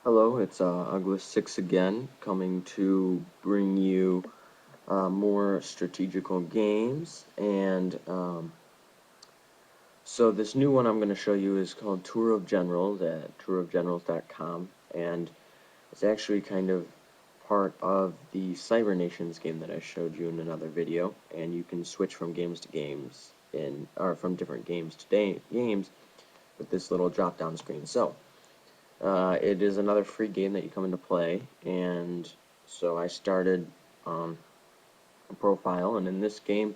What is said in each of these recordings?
Hello, it's Uggla6 again, coming to bring you more strategical games. And so this new one I'm going to show you is called Tour of Generals at tourofgenerals.com, and it's actually kind of part of the Cyber Nations game that I showed you in another video. And you can switch from games to games, or from different games to games with this little drop-down screen. So. It is another free game that you come into play, and so I started a profile, and in this game,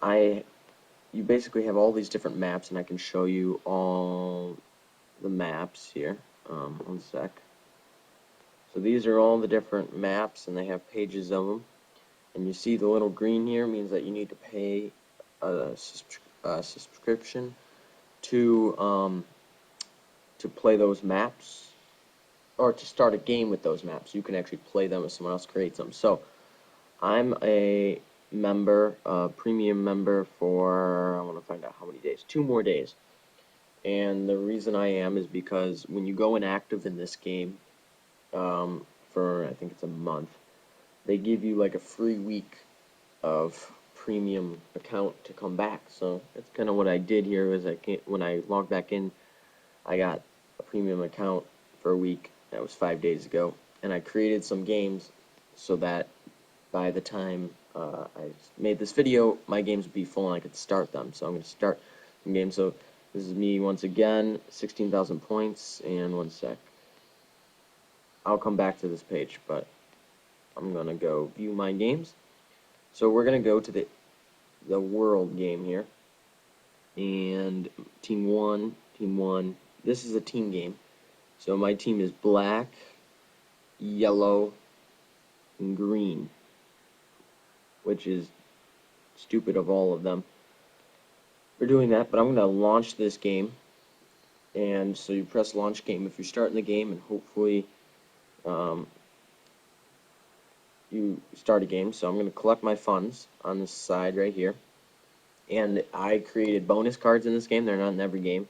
you basically have all these different maps, and I can show you all the maps here. One sec. So these are all the different maps, and they have pages of them. And you see the little green here means that you need to pay a subscription to play those maps, or to start a game with those maps. You can actually play them if someone else creates them. So I'm a member, a premium member for, I want to find out how many days, 2 more days. And the reason I am is because when you go inactive in this game, for I think it's a month, they give you like a free week of premium account to come back. So that's kind of what I did here. Was when I logged back in, I got a premium account for a week. That was 5 days ago, and I created some games so that by the time I made this video, my games would be full and I could start them. So I'm going to start some games. So this is me once again, 16,000 points, and one sec. I'll come back to this page, but I'm going to go view my games. So we're going to go to the world game here, and team one. This is a team game. So my team is black, yellow, and green, which is stupid of all of them for doing that, but I'm going to launch this game. And so you press launch game if you're starting the game, and hopefully you start a game. So I'm going to collect my funds on this side right here. And I created bonus cards in this game. They're not in every game.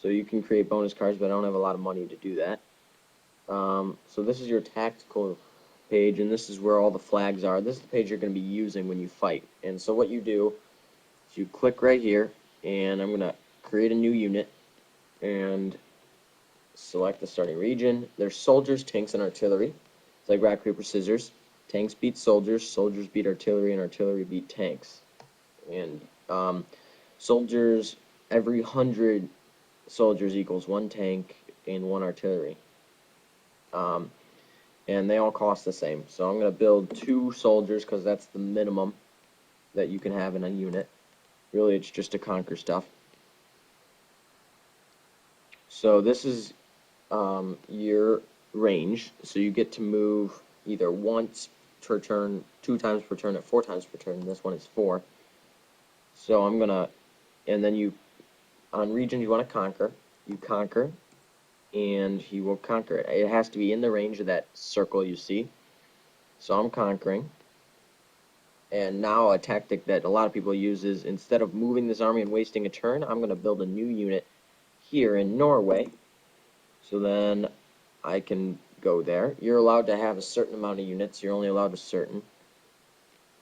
So you can create bonus cards, but I don't have a lot of money to do that. So this is your tactical page, and this is where all the flags are. This is the page you're going to be using when you fight. And so what you do is you click right here, and I'm going to create a new unit, and select the starting region. There's soldiers, tanks, and artillery. It's like rock, paper, scissors. Tanks beat soldiers, soldiers beat artillery, and artillery beat tanks. And soldiers, every 100 soldiers equals 1 tank and 1 artillery. And they all cost the same. So I'm going to build 2 soldiers because that's the minimum that you can have in a unit. Really, it's just to conquer stuff. So this is your range. So you get to move either once per turn, 2 times per turn, or 4 times per turn. This one is 4. So I'm going to, and then on region you want to conquer. You conquer, and he will conquer it. It has to be in the range of that circle you see. So I'm conquering. And now a tactic that a lot of people use is, instead of moving this army and wasting a turn, I'm going to build a new unit here in Norway. So then I can go there. You're allowed to have a certain amount of units. You're only allowed a certain.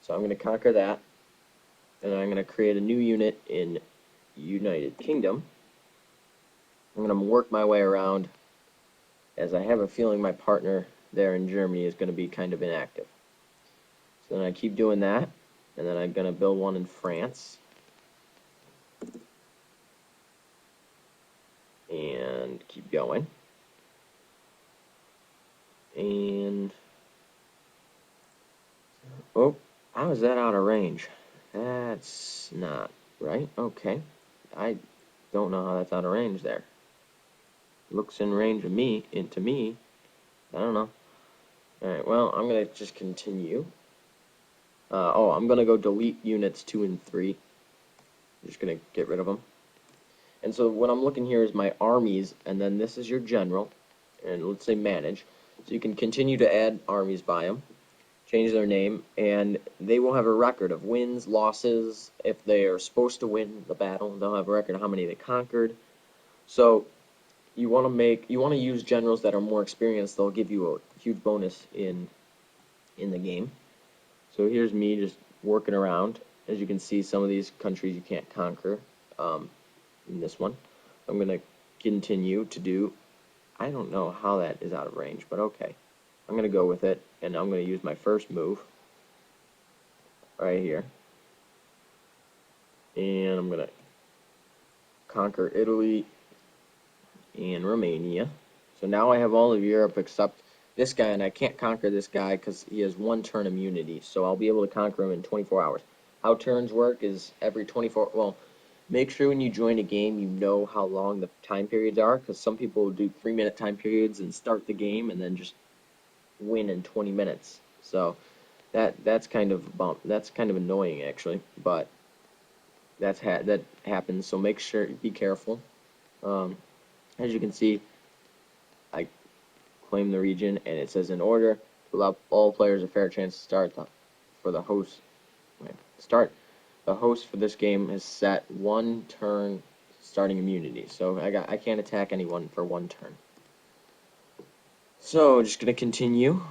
So I'm going to conquer that. And I'm going to create a new unit in United Kingdom. I'm going to work my way around, as I have a feeling my partner there in Germany is going to be kind of inactive. So then I keep doing that, and then I'm going to build one in France. And keep going. And, oh, how is that out of range? That's not right. Okay. I don't know how that's out of range there. Looks in range of me, into me. I don't know. Alright, well, I'm going to just continue. I'm going to go delete units 2 and 3. I'm just going to get rid of them. And so what I'm looking here is my armies, and then this is your general, and let's say manage. So you can continue to add armies by them, change their name, and they will have a record of wins, losses. If they are supposed to win the battle, they'll have a record of how many they conquered. So you want to use generals that are more experienced. They'll give you a huge bonus in the game. So here's me just working around. As you can see, some of these countries you can't conquer in this one. I'm going to continue to do, I don't know how that is out of range, but okay. I'm going to go with it, and I'm going to use my first move right here. And I'm going to conquer Italy and Romania. So now I have all of Europe except this guy, and I can't conquer this guy because he has 1 turn immunity. So I'll be able to conquer him in 24 hours. How turns work is every 24, well, make sure when you join a game you know how long the time periods are, because some people will do 3-minute time periods and start the game and then just win in 20 minutes. So that's kind of that's kind of annoying actually, but that happens. So make sure, be careful. As you can see, I claim the region, and it says in order to allow all players a fair chance to start for the host. Start the host for this game has set 1 turn starting immunity, so I can't attack anyone for 1 turn. So just gonna continue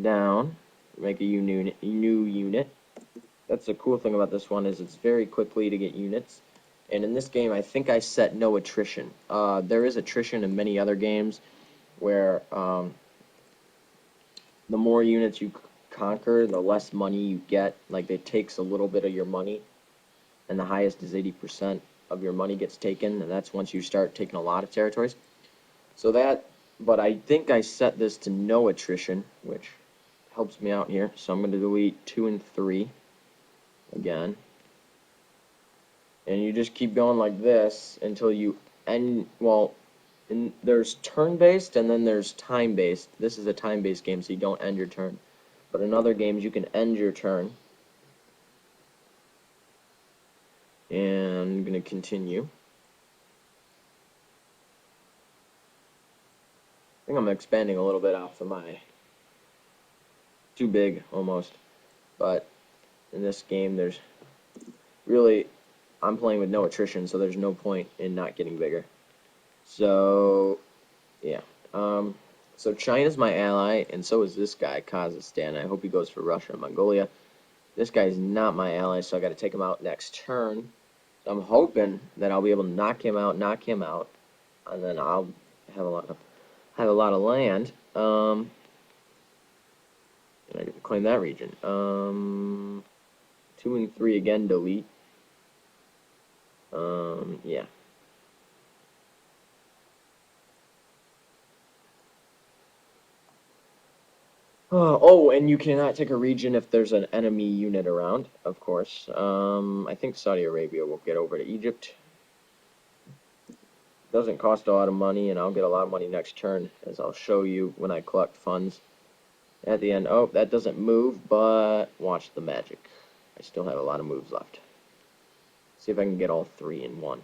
down, make a new unit. That's the cool thing about this one, is it's very quickly to get units. And in this game, I think I set no attrition. There is attrition in many other games where the more units you conquer, the less money you get. Like, it takes a little bit of your money, and the highest is 80% of your money gets taken, and that's once you start taking a lot of territories. So but I think I set this to no attrition, which helps me out here. So I'm going to delete 2 and 3 again. And you just keep going like this until you end, well, there's turn-based and then there's time-based. This is a time-based game, so you don't end your turn. But in other games, you can end your turn. And I'm going to continue. I think I'm expanding a little bit off of my, too big almost. But in this game, there's really, I'm playing with no attrition, so there's no point in not getting bigger. So, yeah. So China's my ally, and so is this guy, Kazakhstan. I hope he goes for Russia and Mongolia. This guy's not my ally, so I got to take him out next turn. So I'm hoping that I'll be able to knock him out, and then I'll have a lot of land. And I get to claim that region. 2 and 3 again, delete. Yeah. Oh, and you cannot take a region if there's an enemy unit around, of course. I think Saudi Arabia will get over to Egypt. Doesn't cost a lot of money, and I'll get a lot of money next turn, as I'll show you when I collect funds at the end. Oh, that doesn't move, but watch the magic. I still have a lot of moves left. See if I can get all 3 in one.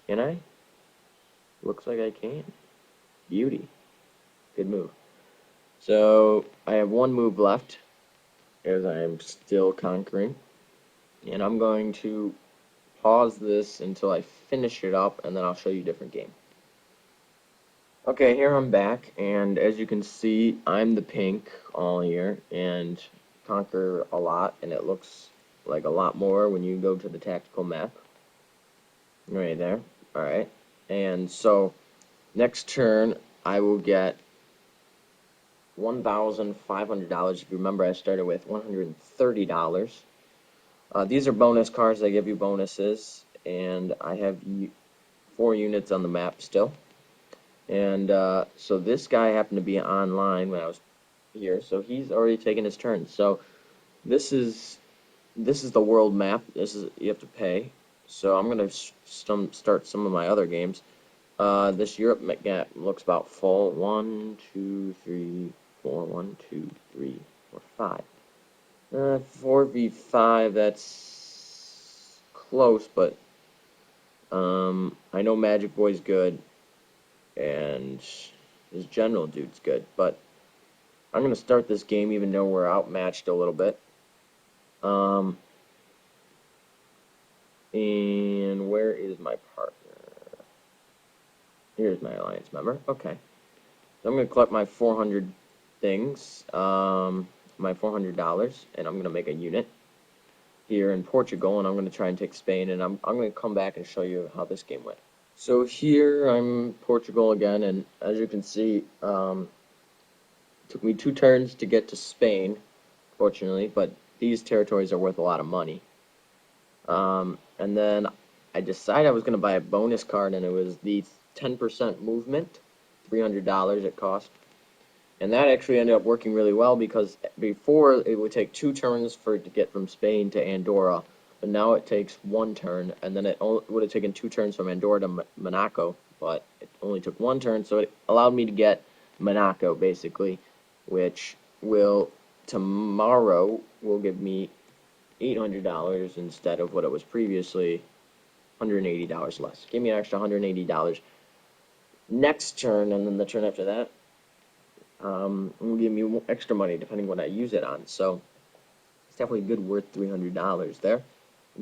Can I? Looks like I can. Beauty. Good move. So I have 1 move left, as I am still conquering. And I'm going to pause this until I finish it up, and then I'll show you a different game. Okay, here I'm back, and as you can see, I'm the pink all here, and conquer a lot, and it looks like a lot more when you go to the tactical map. Right there. Alright. And so, next turn, I will get $1,500. If you remember, I started with $130. These are bonus cards. They give you bonuses, and I have 4 units on the map still. And so this guy happened to be online when I was here, so he's already taken his turn. So this is the world map. You have to pay. So I'm gonna start some of my other games. This Europe map looks about full. 1, 2, 3, 4. 1, 2, 3, 4, 5. 4v5, that's close, but I know Magic Boy's good, and this general dude's good, but I'm going to start this game even though we're outmatched a little bit. And where is my partner? Here's my alliance member. Okay. So I'm going to collect my 400 things, my $400, and I'm going to make a unit here in Portugal, and I'm going to try and take Spain, and I'm going to come back and show you how this game went. So here I'm Portugal again, and as you can see, it took me 2 turns to get to Spain, fortunately, but these territories are worth a lot of money. And then I decided I was going to buy a bonus card, and it was the 10% movement, $300 it cost. And that actually ended up working really well because before it would take 2 turns for it to get from Spain to Andorra, but now it takes 1 turn, and then it would have taken 2 turns from Andorra to Monaco, but it only took 1 turn, so it allowed me to get Monaco basically, which will tomorrow will give me $800 instead of what it was previously, $180 less. Give me an extra $180 next turn, and then the turn after that will give me extra money depending what I use it on. So it's definitely good, worth $300 there.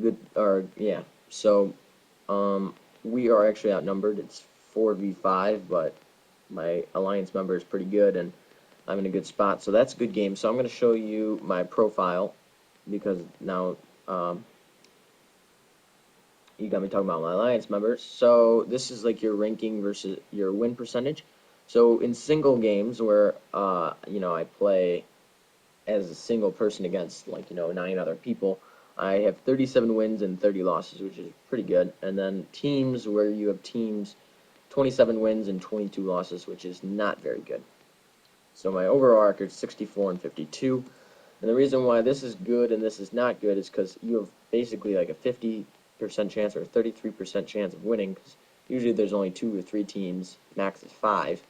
Good, or yeah. So we are actually outnumbered. It's 4v5, but my alliance member is pretty good, and I'm in a good spot. So that's a good game. So I'm going to show you my profile because now you got me talking about my alliance members. So this is like your ranking versus your win percentage. So in single games where I play as a single person against 9 other people, I have 37 wins and 30 losses, which is pretty good. And then teams where you have teams 27 wins and 22 losses, which is not very good. So my overall record is 64 and 52. And the reason why this is good and this is not good is because you have basically like a 50% chance or a 33% chance of winning, because usually there's only 2 or 3 teams, max is 5.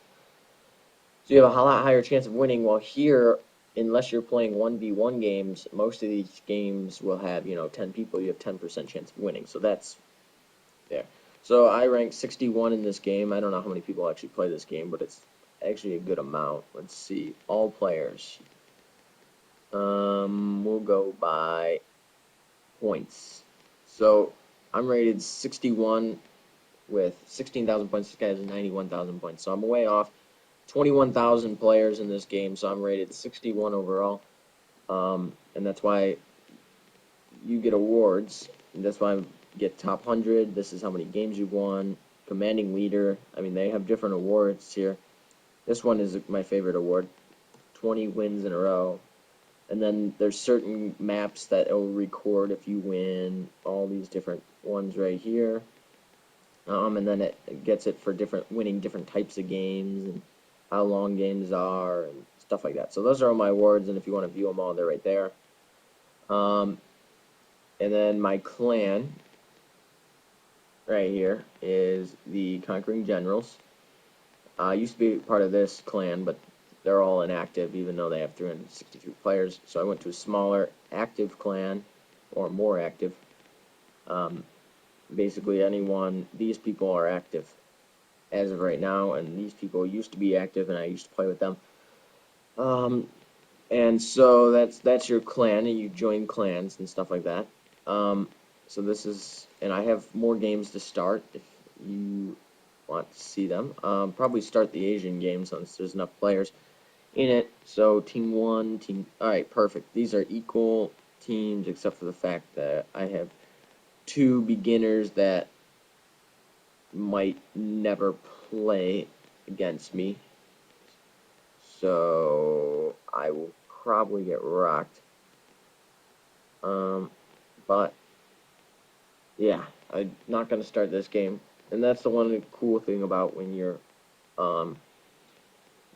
So you have a lot higher chance of winning, while here, unless you're playing 1v1 games, most of these games will have, 10 people, you have 10% chance of winning. So that's there. So I ranked 61 in this game. I don't know how many people actually play this game, but it's actually a good amount. Let's see. All players. We'll go by points. So I'm rated 61 with 16,000 points. This guy has 91,000 points. So I'm way off. 21,000 players in this game, so I'm rated 61 overall. And that's why you get awards. And that's why I get top 100. This is how many games you've won. Commanding leader. I mean, they have different awards here. This one is my favorite award. 20 wins in a row. And then there's certain maps that it'll record if you win. All these different ones right here. And then it gets it for winning different types of games and how long games are and stuff like that. So those are all my awards, and if you want to view them all, they're right there. And then my clan right here is the Conquering Generals. I used to be part of this clan, but they're all inactive, even though they have 363 players. So I went to a smaller, active clan, or more active. Basically, these people are active as of right now, and these people used to be active, and I used to play with them. And so that's your clan, and you join clans and stuff like that. So this is, and I have more games to start if you want to see them. Probably start the Asian game since there's enough players in it. So team 1, all right, perfect. These are equal teams except for the fact that I have 2 beginners that might never play against me. So I will probably get rocked. But yeah, I'm not going to start this game. And that's the one cool thing about when you're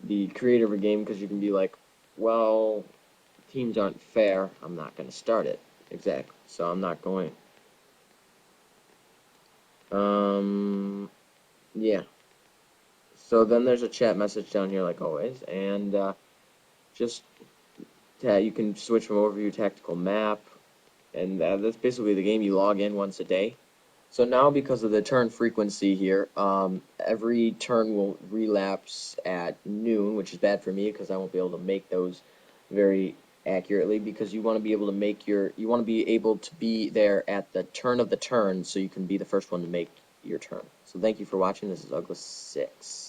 the creator of a game, because you can be like, well, teams aren't fair, I'm not going to start it. Exactly. So I'm not going. Yeah. So then there's a chat message down here like always, and just you can switch from overview tactical map, and that's basically the game. You log in once a day. So now, because of the turn frequency here, every turn will relapse at noon, which is bad for me because I won't be able to make those very accurately, because you want to be able to be able to be there at the turn of the turn, so you can be the first one to make your turn. So thank you for watching. This is Uggla6.